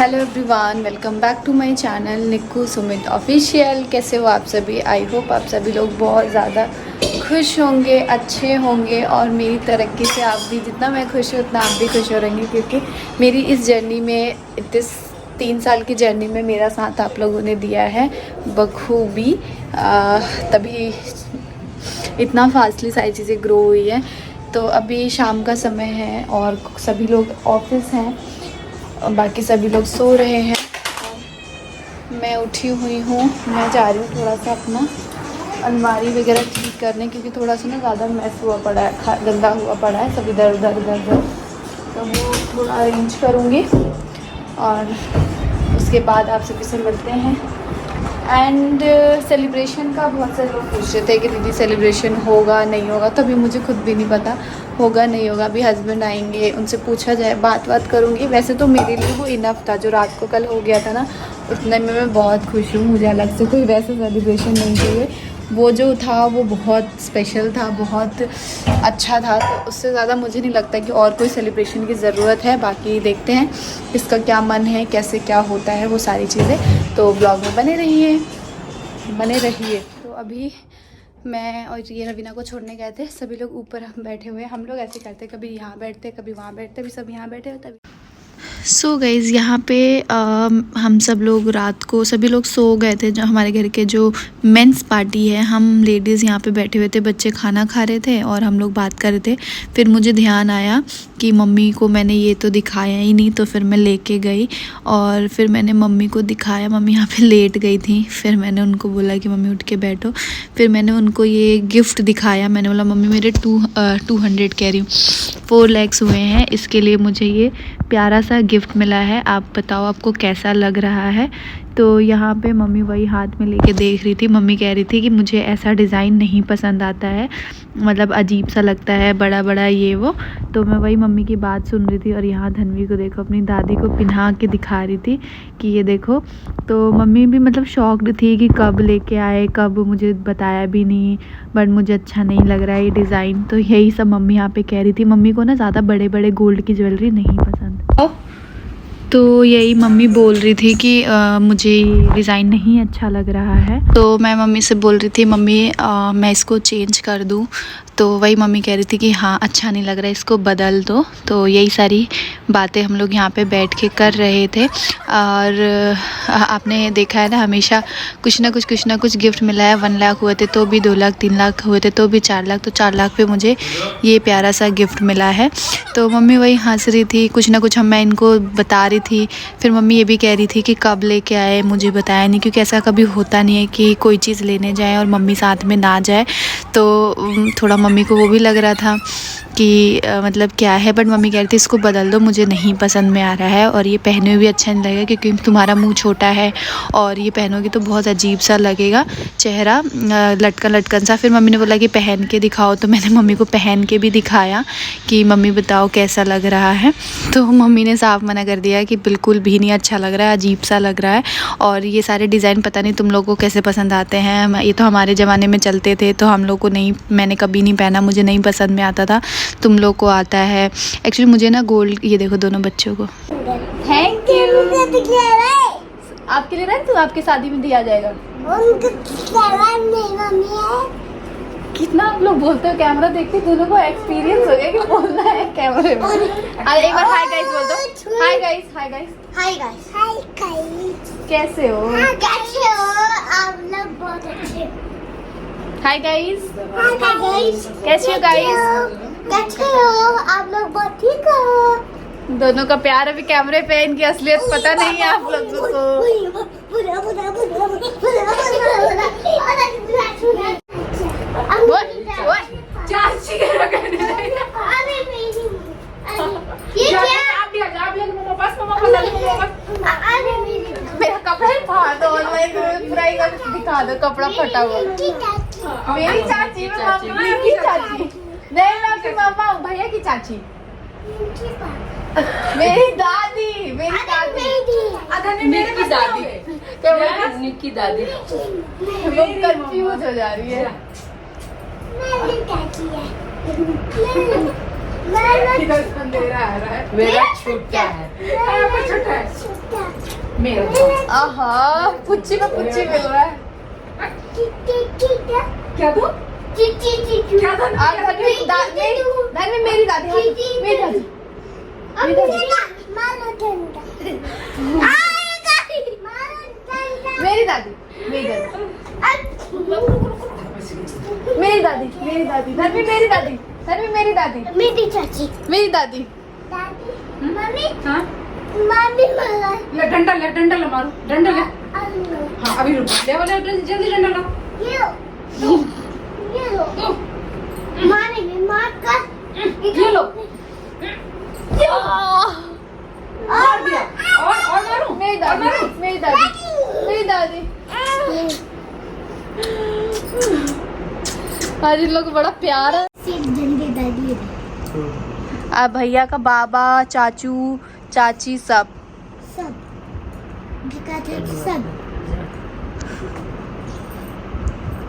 Hello everyone, welcome back to my channel Nikku Sumit official. कैसे हो आप सभी? आई होप आप सभी लोग बहुत ज़्यादा खुश होंगे, अच्छे होंगे और मेरी तरक्की से आप भी, जितना मैं खुश हूँ उतना आप भी खुश हो रहेंगे, क्योंकि मेरी इस जर्नी में, इस 3 साल की जर्नी में मेरा साथ आप लोगों ने दिया है बखूबी। तभी इतना फास्टली सारी चीज़ें ग्रो हुई है। तो अभी शाम का समय है और सभी लोग ऑफिस हैं, बाकी सभी लोग सो रहे हैं। मैं उठी हुई हूँ, मैं जा रही हूँ थोड़ा सा अपना अलमारी वगैरह ठीक करने, क्योंकि थोड़ा सा ना ज़्यादा मैस हुआ पड़ा है, गंदा हुआ पड़ा है सब इधर उधर इधर उधर। तो वो थोड़ा अरेंज करूँगी और उसके बाद आप सभी से मिलते हैं। एंड सेलिब्रेशन का बहुत सारे लोग पूछ रहे थे कि दीदी सेलिब्रेशन होगा नहीं होगा, तो अभी मुझे खुद भी नहीं पता होगा नहीं होगा। अभी हस्बैंड आएंगे, उनसे पूछा जाए, बात करूँगी। वैसे तो मेरे लिए वो इनफ था, जो रात को कल हो गया था ना, उतने में मैं बहुत खुश हूँ। मुझे अलग से कोई वैसा सेलिब्रेशन नहीं चाहिए। वो जो था वो बहुत स्पेशल था, बहुत अच्छा था, तो उससे ज़्यादा मुझे नहीं लगता कि और कोई सेलिब्रेशन की ज़रूरत है। बाकी देखते हैं इसका क्या मन है, कैसे क्या होता है वो सारी चीज़ें। तो ब्लॉग में बने रहिए। तो अभी मैं और ये रवीना को छोड़ने गए थे, सभी लोग ऊपर बैठे हुए हैं। हम लोग ऐसे करते, कभी यहाँ बैठते कभी वहाँ बैठते, अभी सब यहाँ बैठे होते। सो गाइज़, यहाँ पे हम सब लोग रात को सभी लोग सो गए थे। जो हमारे घर के जो मेंस पार्टी है, हम लेडीज़ यहाँ पे बैठे हुए थे, बच्चे खाना खा रहे थे और हम लोग बात कर रहे थे। फिर मुझे ध्यान आया कि मम्मी को मैंने ये तो दिखाया ही नहीं, तो फिर मैं लेके गई और फिर मैंने मम्मी को दिखाया। मम्मी यहाँ पे लेट गई थी, फिर मैंने उनको बोला कि मम्मी उठ के बैठो। फिर मैंने उनको ये गिफ्ट दिखाया। मैंने बोला मम्मी मेरे 200 कह रही हूँ 4 lakhs हुए हैं, इसके लिए मुझे ये प्यारा सा गिफ्ट मिला है, आप बताओ आपको कैसा लग रहा है। तो यहाँ पे मम्मी वही हाथ में लेके देख रही थी। मम्मी कह रही थी कि मुझे ऐसा डिज़ाइन नहीं पसंद आता है, मतलब अजीब सा लगता है, बड़ा बड़ा ये वो। तो मैं वही मम्मी की बात सुन रही थी और यहाँ धन्वी को देखो, अपनी दादी को पिन्हा के दिखा रही थी कि ये देखो। तो मम्मी भी मतलब शॉक्ड थी कि कब लेके आए, कब, मुझे बताया भी नहीं, बट मुझे अच्छा नहीं लग रहा है ये डिज़ाइन। तो यही सब मम्मी यहाँ पे कह रही थी। मम्मी को ना ज़्यादा बड़े बड़े गोल्ड की ज्वेलरी नहीं पसंद। तो यही मम्मी बोल रही थी कि मुझे ये डिज़ाइन नहीं अच्छा लग रहा है। तो मैं मम्मी से बोल रही थी मम्मी मैं इसको चेंज कर दूँ। तो वही मम्मी कह रही थी कि हाँ अच्छा नहीं लग रहा है, इसको बदल दो। तो यही सारी बातें हम लोग यहाँ पे बैठ के कर रहे थे। और आपने देखा है ना, हमेशा कुछ ना कुछ गिफ्ट मिला है। 1 लाख हुए थे तो भी 2 लाख, 3 लाख हुए थे तो भी 4 लाख, तो 4 लाख पे मुझे ये प्यारा सा गिफ्ट मिला है। तो मम्मी वही हंस रही थी, कुछ ना कुछ मैं इनको बता रही थी। फिर मम्मी ये भी कह रही थी कि कब लेके आए, मुझे बताया नहीं, क्योंकि ऐसा कभी होता नहीं है कि कोई चीज़ लेने जाए और मम्मी साथ में ना जाए। तो थोड़ा मम्मी को वो भी लग रहा था कि मतलब क्या है, बट मम्मी कह रही थी इसको बदल दो, मुझे नहीं पसंद में आ रहा है और ये पहने हुए भी अच्छा नहीं लगेगा, क्योंकि तुम्हारा मुंह छोटा है और ये पहनोगी तो बहुत अजीब सा लगेगा चेहरा, लटकन सा। फिर मम्मी ने बोला कि पहन के दिखाओ, तो मैंने मम्मी को पहन के भी दिखाया कि मम्मी बताओ कैसा लग रहा है। तो मम्मी ने साफ मना कर दिया कि बिल्कुल भी नहीं अच्छा लग रहा है, अजीब सा लग रहा है। और ये सारे डिज़ाइन पता नहीं तुम लोगों को कैसे पसंद आते हैं, ये तो हमारे ज़माने में चलते थे, तो हम लोग को नहीं, मैंने कभी नहीं पहना, मुझे नहीं पसंद में आता था, तुम लोग को आता है। एक्चुअली मुझे ना गोल्ड, ये देखो दोनों बच्चों को, थैंक यू। आपके लिए ना, तो आपके शादी में दिया जाएगा। कितना आप लोग बोलते हो, कैमरा देखते दोनों को एक्सपीरियंस हो गया कि बोलना है कैमरे में। अरे एक बार हाय गाइस बोल दो। Hi guys, hi guys, hi guys, hi guys, कैसे हो? कैसे हो आप लोग? बहुत अच्छे। हाय गाइस, हाय गाइस, कैसे हो गाइस? कैसे हो आप लोग? बहुत ठीक हो। दोनों का प्यार अभी कैमरे पे, इनकी असलियत पता नहीं है आप लोगों को। चाची मेरा कपड़ा ही फाड़ दो, दिखा दो कपड़ा फटा हुआ। मेरी चाची, मम्मी की चाची नहीं, मैं आपकी मामा हूँ, भैया की चाची, मेरी दादी, मेरी दादी, निक्की दादी, निक्की दादी। वो कंफ्यूज हो जा रही है। मेरा छोटा है, छोटा है। आहा पुच्ची में पुच्ची मिल रहा है। क्या दो? क्या दो? मेरी दादी, मेरी दादी, मेरी दादी, मेरी दादी, मेरी दादी, मेरी दादी, धर्मी मेरी दादी, धर्मी मेरी दादी, मेरी चाची, मेरी दादी, मम्मी, हाँ ले डंडा ले मारो, डंडा ले। हाँ अभी रुको, ले वाले जल्दी डंडा लो। ये लो मारेंगे, मार कर ये लो। मार दिया और मारो। मेरी दादी, मेरी दादी, मेरी दादी। आज इन लोग बड़ा प्यार है। दादी अब भैया का बाबा, चाचू, चाची सब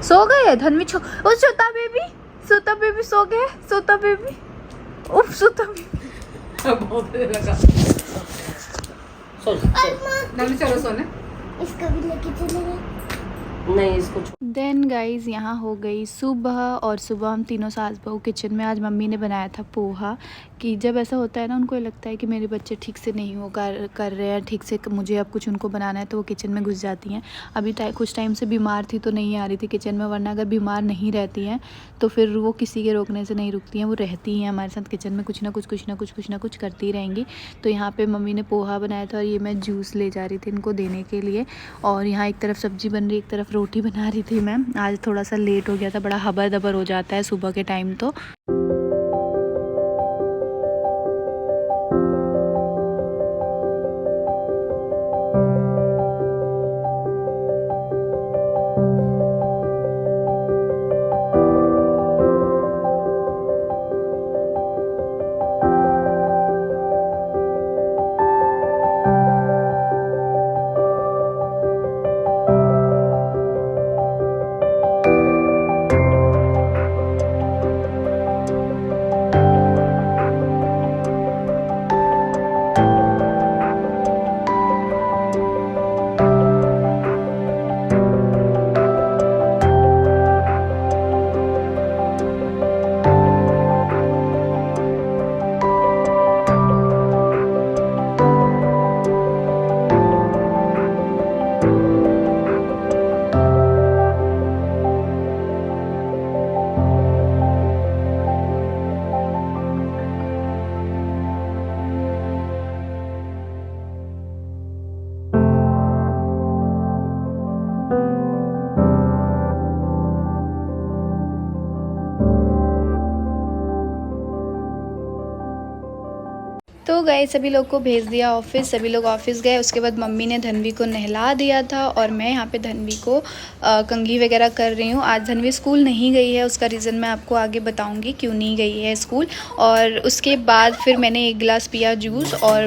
सो गए। धन्वी सोता बेबी सो गए। सोता बेबी उफ सोता बेबी बहुत लगा। चलो सोने इसका भी लेके चलेंगे। नहीं इसको देन गाइज यहाँ हो गई सुबह और सुबह हम तीनों सास बहू किचन में। आज मम्मी ने बनाया था पोहा। कि जब ऐसा होता है ना उनको लगता है कि मेरे बच्चे ठीक से नहीं हो कर रहे हैं ठीक से, मुझे अब कुछ उनको बनाना है, तो वो किचन में घुस जाती हैं। अभी कुछ टाइम से बीमार थी तो नहीं आ रही थी किचन में, वरना अगर बीमार नहीं रहती हैं तो फिर वो किसी के रोकने से नहीं रुकती हैं, वो रहती हैं हमारे साथ किचन में, कुछ ना कुछ करती रहेंगी। तो यहाँ पर मम्मी ने पोहा बनाया था और ये मैं जूस ले जा रही थी इनको देने के लिए। और यहाँ एक तरफ सब्ज़ी बन रही, एक तरफ रोटी बना रही थी मैं। आज थोड़ा सा लेट हो गया था, बड़ा हबर दबर हो जाता है सुबह के टाइम तो। तो गए सभी लोग को भेज दिया ऑफिस, सभी लोग ऑफिस गए। उसके बाद मम्मी ने धन्वी को नहला दिया था और मैं यहाँ पे धन्वी को कंघी वगैरह कर रही हूँ। आज धन्वी स्कूल नहीं गई है, उसका रीज़न मैं आपको आगे बताऊँगी क्यों नहीं गई है स्कूल। और उसके बाद फिर मैंने एक गिलास पिया जूस और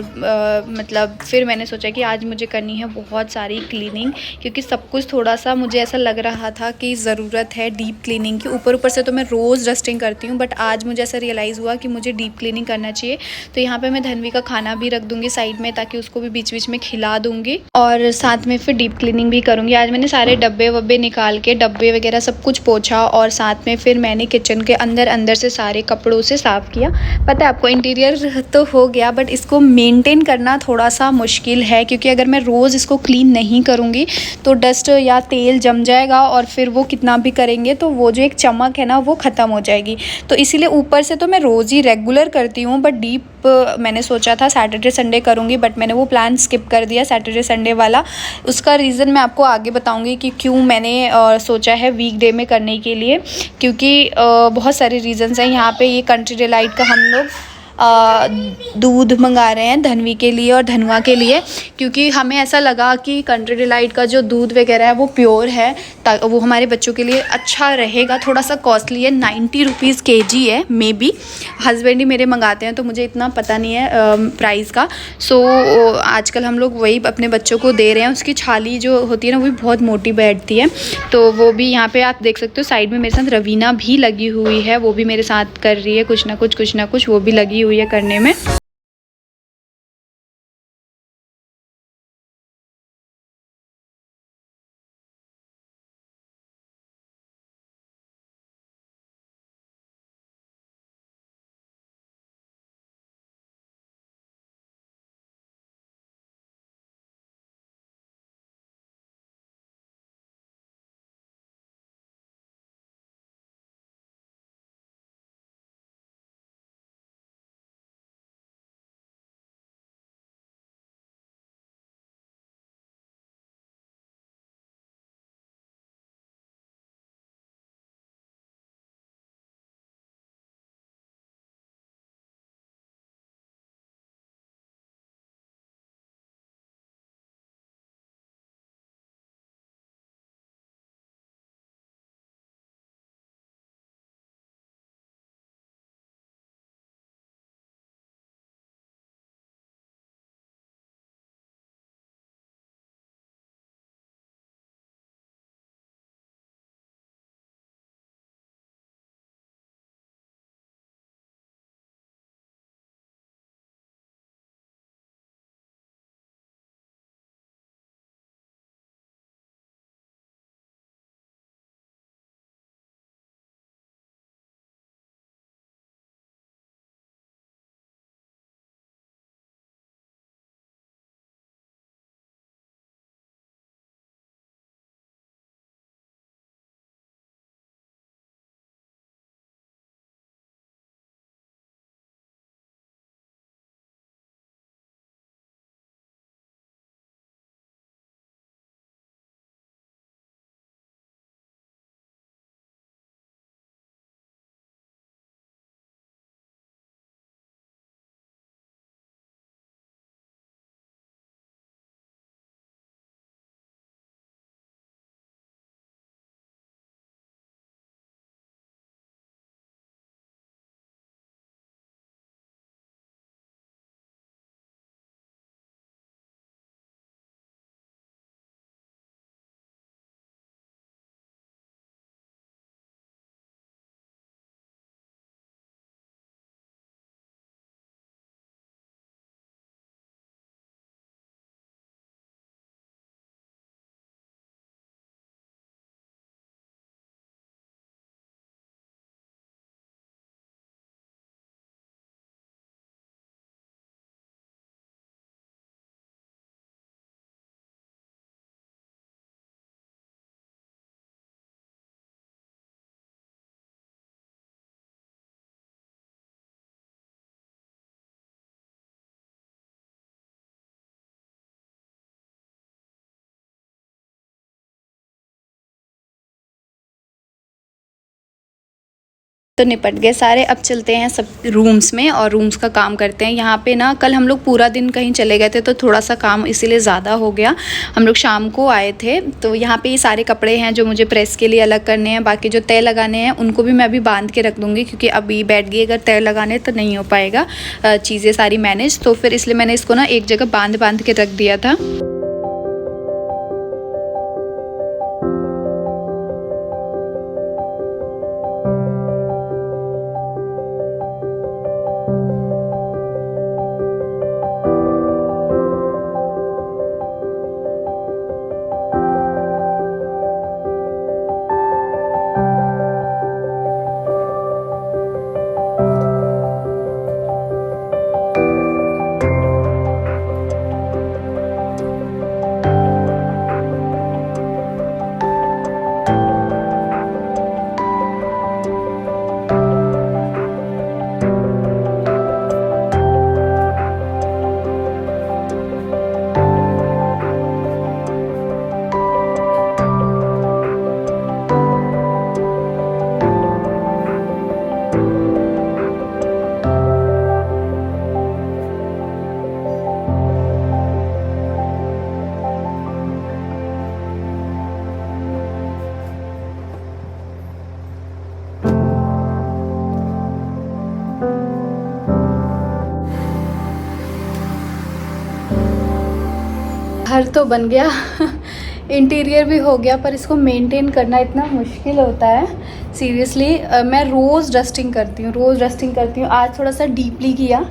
मतलब फिर मैंने सोचा कि आज मुझे करनी है बहुत सारी क्लीनिंग, क्योंकि सब कुछ थोड़ा सा मुझे ऐसा लग रहा था कि ज़रूरत है डीप क्लीनिंग की। ऊपर से तो मैं रोज़ डस्टिंग करती हूँ, बट आज मुझे ऐसा रियलाइज़ हुआ कि मुझे डीप क्लीनिंग करना चाहिए। तो यहाँ पर मैं धन्वी का खाना भी रख दूंगी साइड में, ताकि उसको भी बीच बीच में खिला दूंगी और साथ में फिर डीप क्लीनिंग भी करूंगी। आज मैंने सारे डब्बे वब्बे निकाल के डब्बे वगैरह सब कुछ पोंछा और साथ में फिर मैंने किचन के अंदर से सारे कपड़ों से साफ़ किया। पता है आपको, इंटीरियर तो हो गया बट इसको मेंटेन करना थोड़ा सा मुश्किल है, क्योंकि अगर मैं रोज़ इसको क्लीन नहीं करूँगी तो डस्ट या तेल जम जाएगा और फिर वो कितना भी करेंगे तो वो जो एक चमक है ना वो ख़त्म हो जाएगी। तो इसीलिए ऊपर से तो मैं रोज़ ही रेगुलर करती हूँ, बट डीप मैंने सोचा था सैटरडे संडे करूँगी, बट मैंने वो प्लान स्किप कर दिया सैटरडे संडे वाला। उसका रीज़न मैं आपको आगे बताऊँगी कि क्यों मैंने सोचा है वीकडे में करने के लिए, क्योंकि बहुत सारे रीज़न्स हैं। यहाँ पे ये कंट्री डिलाइट का हम लोग दूध मंगा रहे हैं धन्वी के लिए और धनवा के लिए, क्योंकि हमें ऐसा लगा कि कंट्री डिलाइट का जो दूध वगैरह है वो प्योर है, वो हमारे बच्चों के लिए अच्छा रहेगा। थोड़ा सा कॉस्टली है, 90 रुपीज़ kg है, मे बी हस्बैंड ही मेरे मंगाते हैं तो मुझे इतना पता नहीं है प्राइस का। सो आजकल हम लोग वही अपने बच्चों को दे रहे हैं। उसकी छाली जो होती है ना वो भी बहुत मोटी बैठती है, तो वो भी यहाँ पे आप देख सकते हो। साइड में मेरे साथ रवीना भी लगी हुई है, वो भी मेरे साथ कर रही है कुछ ना कुछ वो भी लगी हुई है करने में। तो निपट गए सारे। अब चलते हैं सब रूम्स में और रूम्स का काम करते हैं। यहाँ पे ना कल हम लोग पूरा दिन कहीं चले गए थे तो थोड़ा सा काम इसीलिए ज़्यादा हो गया। हम लोग शाम को आए थे तो यहाँ पे ये सारे कपड़े हैं जो मुझे प्रेस के लिए अलग करने हैं। बाकी जो तय लगाने हैं उनको भी मैं अभी बांध के रख दूँगी, क्योंकि अभी बैठ गई अगर तय लगाने तो नहीं हो पाएगा चीज़ें सारी मैनेज। तो फिर इसलिए मैंने इसको ना एक जगह बांध के रख दिया था। घर तो बन गया इंटीरियर भी हो गया, पर इसको मेंटेन करना इतना मुश्किल होता है सीरियसली। मैं रोज़ डस्टिंग करती हूँ। आज थोड़ा सा डीपली किया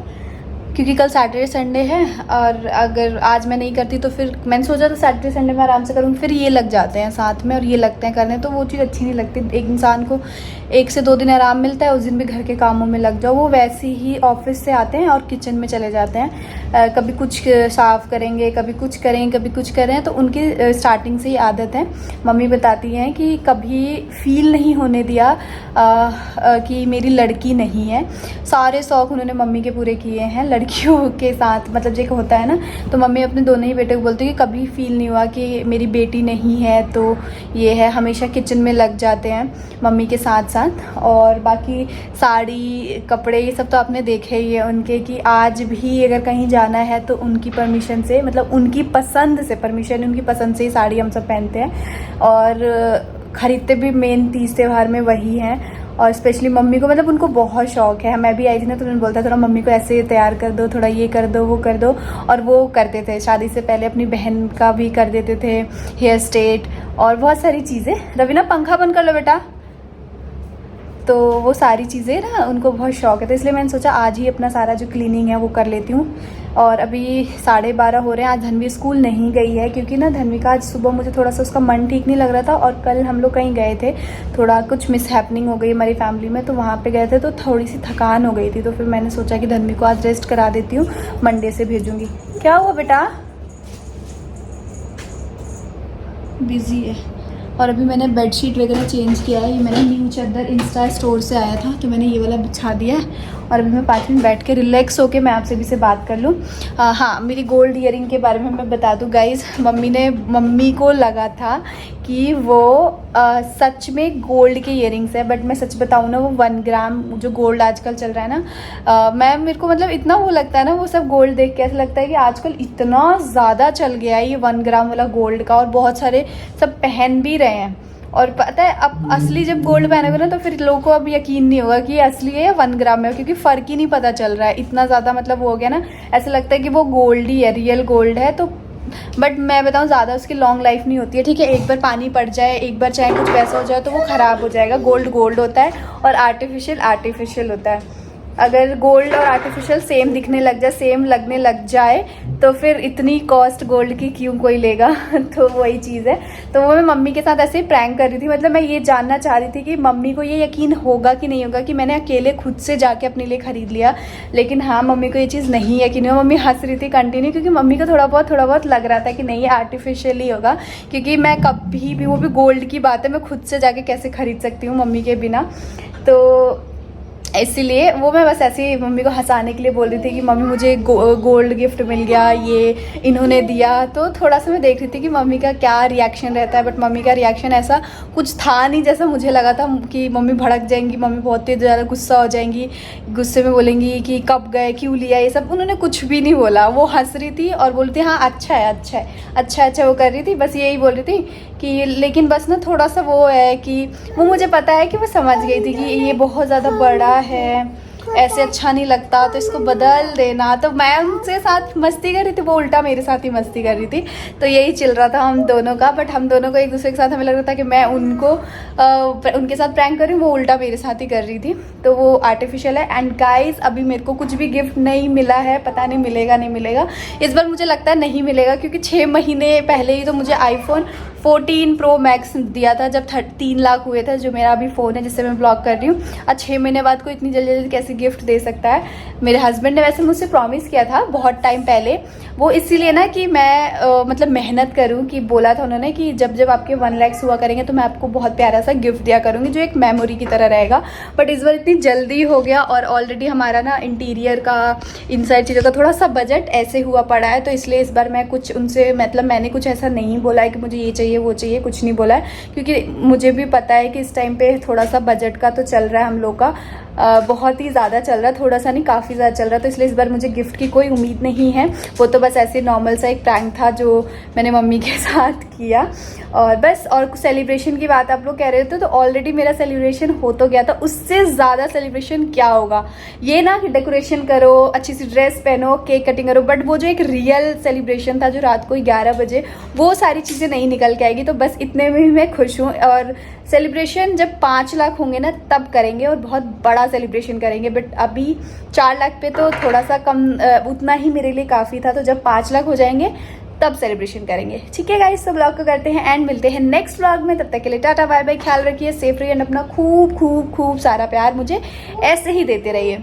क्योंकि कल सैटरडे संडे है, और अगर आज मैं नहीं करती तो फिर मैंने सोचा था सैटरडे संडे में आराम से करूँगी, फिर ये लग जाते हैं साथ में और ये लगते हैं करने, तो वो चीज़ अच्छी नहीं लगती। एक इंसान को 1 से 2 दिन आराम मिलता है, उस दिन भी घर के कामों में लग जाओ। वो वैसे ही ऑफिस से आते हैं और किचन में चले जाते हैं, कभी कुछ साफ़ करेंगे, कभी कुछ करें, तो उनकी स्टार्टिंग से ही आदत है। मम्मी बताती हैं कि कभी फील नहीं होने दिया कि मेरी लड़की नहीं है। सारे शौक़ उन्होंने मम्मी के पूरे किए हैं लड़कियों के साथ, मतलब जो होता है ना, तो मम्मी अपने दोनों ही बेटे को बोलती है कि कभी फील नहीं हुआ कि मेरी बेटी नहीं है। तो ये है, हमेशा किचन में लग जाते हैं मम्मी के साथ साथ। और बाकी साड़ी कपड़े ये सब तो आपने देखे ही है उनके, कि आज भी अगर कहीं जाना है तो उनकी परमिशन से, मतलब उनकी पसंद से, परमिशन उनकी पसंद से ही साड़ी हम सब पहनते हैं। और ख़रीदते भी मेन तीज त्यौहार में वही हैं। और स्पेशली मम्मी को, मतलब उनको बहुत शौक़ है। मैं भी आई थी ना तो उन्होंने बोलता थोड़ा मम्मी को ऐसे तैयार कर दो, थोड़ा ये कर दो, वो कर दो, और वो करते थे। शादी से पहले अपनी बहन का भी कर देते थे, हेयर स्ट्रेट और बहुत सारी चीज़ें। रवीना पंखा बंद कर लो बेटा। तो वो सारी चीज़ें ना उनको बहुत शौक़ है, तो इसलिए मैंने सोचा आज ही अपना सारा जो क्लीनिंग है वो कर लेती हूँ। और अभी 12:30 हो रहे हैं। आज धन्वी स्कूल नहीं गई है क्योंकि ना धन्वी का आज सुबह मुझे थोड़ा सा उसका मन ठीक नहीं लग रहा था, और कल हम लोग कहीं गए थे, थोड़ा कुछ मिस हैपनिंग हो गई हमारी फैमिली में, तो वहाँ पे गए थे तो थोड़ी सी थकान हो गई थी। तो फिर मैंने सोचा कि धन्वी को आज रेस्ट करा देती हूँ, मंडे से भेजूँगी। क्या हुआ बेटा? बिज़ी है। और अभी मैंने बेडशीट वगैरह चेंज किया है। ये मैंने न्यू चादर इंस्टा स्टोर से आया था, तो मैंने ये वाला बिछा दिया है। और अभी मैं 5 मिनट बैठ के रिलैक्स होके मैं आपसे भी से बात कर लूँ। हाँ, मेरी गोल्ड ईयरिंग के बारे में मैं बता दूँ गाइज़। मम्मी को लगा था कि वो सच में गोल्ड के ईयरिंग्स है, बट मैं सच बताऊँ ना, वो 1 ग्राम जो गोल्ड आजकल चल रहा है ना, मेरे को मतलब इतना वो लगता है ना, वो सब गोल्ड देख के ऐसा लगता है कि आजकल इतना ज़्यादा चल गया है ये 1 ग्राम वाला गोल्ड का, और बहुत सारे सब पहन भी रहे हैं। और पता है, अब असली जब गोल्ड पहनोगे ना तो फिर लोगों को अब यकीन नहीं होगा कि ये असली है या 1 ग्राम है, क्योंकि फ़र्क ही नहीं पता चल रहा है। इतना ज़्यादा मतलब वो हो गया ना, ऐसा लगता है कि वो गोल्ड ही है, रियल गोल्ड है। तो बट मैं बताऊँ, ज़्यादा उसकी लॉन्ग लाइफ नहीं होती है, ठीक है। एक बार पानी पड़ जाए, एक बार चाहे कुछ वैसा हो जाए तो वो ख़राब हो जाएगा। गोल्ड गोल्ड होता है और आर्टिफिशियल होता है। अगर गोल्ड और आर्टिफिशियल सेम दिखने लग जाए, सेम लगने लग जाए, तो फिर इतनी कॉस्ट गोल्ड की क्यों कोई लेगा। तो वही चीज़ है। तो वो मैं मम्मी के साथ ऐसे ही प्रैंक कर रही थी। मतलब मैं ये जानना चाह रही थी कि मम्मी को ये यकीन होगा कि नहीं होगा कि मैंने अकेले खुद से जाके अपने लिए ख़रीद लिया। लेकिन हाँ, मम्मी को ये चीज़ नहीं यकीन हुआ। मम्मी हंस रही थी कंटिन्यू, क्योंकि मम्मी को थोड़ा बहुत लग रहा था कि नहीं, ये आर्टिफिशियल ही होगा। क्योंकि मैं कभी भी, वो भी गोल्ड की बात है, मैं खुद से जाके कैसे ख़रीद सकती हूँ मम्मी के बिना। तो इसीलिए वो मैं बस ऐसे ही मम्मी को हंसाने के लिए बोल रही थी कि मम्मी मुझे गोल्ड गिफ्ट मिल गया, ये इन्होंने दिया। तो थोड़ा सा मैं देख रही थी कि मम्मी का क्या रिएक्शन रहता है, बट मम्मी का रिएक्शन ऐसा कुछ था नहीं जैसा मुझे लगा था कि मम्मी भड़क जाएंगी, मम्मी बहुत ही ज़्यादा गुस्सा हो जाएंगी, गुस्से में बोलेंगी कि कब गए, क्यों लिया, ये सब। उन्होंने कुछ भी नहीं बोला, वो हंस रही थी और बोलती हाँ अच्छा है अच्छा है अच्छा अच्छा, वो कर रही थी, बस यही बोल रही थी कि लेकिन बस ना थोड़ा सा वो है कि वो मुझे पता है कि वो समझ गई थी कि ये बहुत ज़्यादा बड़ा है, ऐसे अच्छा नहीं लगता, तो इसको बदल देना। तो मैं उनसे साथ मस्ती कर रही थी, वो उल्टा मेरे साथ ही मस्ती कर रही थी। तो यही चल रहा था हम दोनों का, बट हम दोनों को एक दूसरे के साथ हमें लग रहा था कि मैं उनको उनके साथ प्रैंक कर रही हूँ, वो उल्टा मेरे साथ ही कर रही थी। तो वो आर्टिफिशियल है। एंड गाइस अभी मेरे को कुछ भी गिफ्ट नहीं मिला है, पता नहीं मिलेगा नहीं मिलेगा। इस बार मुझे लगता है नहीं मिलेगा, क्योंकि 6 महीने पहले ही तो मुझे आईफोन 14 प्रो मैक्स दिया था, जब 3 लाख हुए थे, जो मेरा अभी फ़ोन है जिससे मैं ब्लॉग कर रही हूँ। आज 6 महीने बाद कोई इतनी जल्दी जल्दी कैसे गिफ्ट दे सकता है। मेरे हस्बैंड ने वैसे मुझसे प्रॉमिस किया था बहुत टाइम पहले, वो इसीलिए ना कि मैं मतलब मेहनत करूँ, कि बोला था उन्होंने कि जब जब आपके 1 लाख हुआ करेंगे तो मैं आपको बहुत प्यारा सा गिफ्ट दिया करूँगी, जो एक मेमोरी की तरह रहेगा। बट इस बार इतनी जल्दी हो गया, और ऑलरेडी हमारा ना इंटीरियर का, इन सारी चीज़ों का थोड़ा सा बजट ऐसे हुआ पड़ा है। तो इसलिए इस बार मैं कुछ उनसे, मतलब मैंने कुछ ऐसा नहीं बोला है कि मुझे ये चाहिए वो चाहिए, कुछ नहीं बोला है, क्योंकि मुझे भी पता है कि इस टाइम पे थोड़ा सा बजट का तो चल रहा है हम लोग का, बहुत ही ज़्यादा चल रहा है, थोड़ा सा नहीं काफ़ी ज़्यादा चल रहा है। तो इसलिए इस बार मुझे गिफ्ट की कोई उम्मीद नहीं है। वो तो बस ऐसे नॉर्मल सा एक प्रैंक था जो मैंने मम्मी के साथ किया, और बस। और सेलिब्रेशन की बात आप लोग कह रहे थे, तो ऑलरेडी मेरा सेलिब्रेशन हो तो गया था, उससे ज़्यादा सेलिब्रेशन क्या होगा। ये ना कि डेकोरेशन करो, अच्छी सी ड्रेस पहनो, केक कटिंग करो, बट वो जो एक रियल सेलिब्रेशन था जो रात को 11 बजे, वो सारी चीज़ें नहीं निकल के आएगी। तो बस इतने में ही मैं खुश हूँ। और सेलिब्रेशन जब 5 लाख होंगे ना तब करेंगे, और बहुत बड़ा सेलिब्रेशन करेंगे। बट अभी 4 लाख पे तो थोड़ा सा कम, उतना ही मेरे लिए काफ़ी था। तो जब 5 लाख हो जाएंगे तब सेलिब्रेशन करेंगे। ठीक है गाइस, तो ब्लॉग को करते हैं एंड मिलते हैं नेक्स्ट ब्लॉग में। तब तक के लिए टाटा बाय बाय, ख्याल रखिए, सेफ रहिए, अपना खूब खूब खूब सारा प्यार मुझे ऐसे ही देते रहिए।